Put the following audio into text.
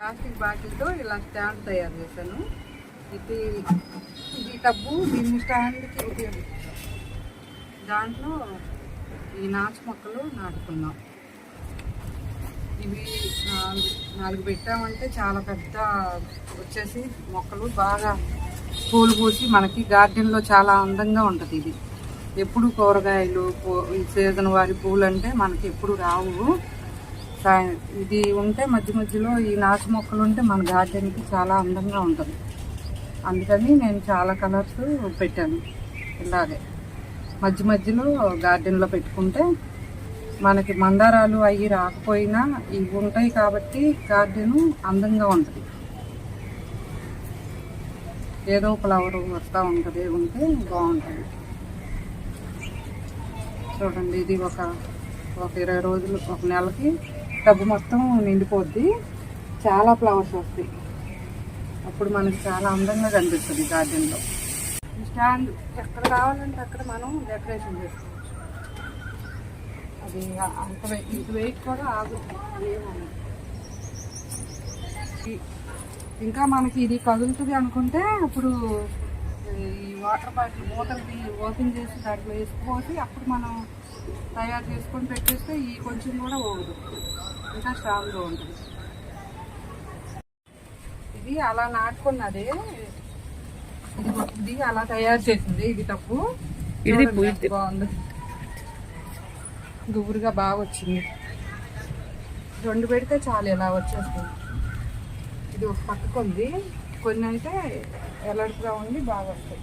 Plastic బాటిల్తో ఇలా stand తయారు చేశాను. ఇది టబ్బు, దీన్ని స్టాండ్కి ఉపయోగిస్తాను. దాంట్లో ఈ నాచు మొక్కలు నాటుకున్నాం. ఇవి నాలుగు పెట్టామంటే చాలా పెద్ద వచ్చేసి మొక్కలు బాగా పూలు పూసి మనకి గార్డెన్లో చాలా అందంగా ఉంటుంది. ఇది ఎప్పుడు కూరగాయలు ఈ సీజన్ వారి పూలు అంటే మనకి ఎప్పుడు రావు. ఇది ఉంటే మధ్య మధ్యలో ఈ నాచు మొక్కలు ఉంటే మన గార్డెన్కి చాలా అందంగా ఉంటుంది. అందుకని నేను చాలా కలర్స్ పెట్టాను. ఇలాగే మధ్య మధ్యలో గార్డెన్లో పెట్టుకుంటే మనకి మందారాలు అవి రాకపోయినా ఇవి ఉంటాయి కాబట్టి గార్డెను అందంగా ఉంటుంది. ఏదో ఫ్లవర్ వస్తూ ఉంటుంది, ఉంటే బాగుంటుంది. చూడండి, ఇది ఒక 20 రోజులు, ఒక నెలకి టబ్బు మొత్తం నిండిపోద్ది. చాలా ఫ్లవర్స్ వస్తాయి. అప్పుడు మనకి చాలా అందంగా కనిపిస్తుంది గార్డెన్లో. స్టాండ్ ఎక్కడ కావాలంటే అక్కడ మనం డెకరేషన్ చేసుకోవచ్చు. అది అంత ఇంత వెయిట్ కూడా ఆగుతుంది. ఇంకా మనకి ఇది కదులుతుంది అనుకుంటే అప్పుడు ఈ వాటర్ బాటిల్ మూతలకి ఓపెన్ చేసి దాంట్లో వేసుకుపోసి అప్పుడు మనం తయారు చేసుకొని పెట్టేస్తే ఈ కొంచెం కూడా పోదు, ఇంకా స్ట్రాంగ్గా ఉంటుంది. ఇది అలా నాటుకున్నదే, ఇది అలా తయారు చేసింది. ఇది తప్పు బాగుంది, గుబురుగా బాగా వచ్చింది. 2 పెడితే చాలు, ఇలా వచ్చేస్తుంది. ఇది ఒక పక్కకు ఉంది, కొన్ని అయితే ఎలర్ట్గా ఉండి బాగా వస్తాయి.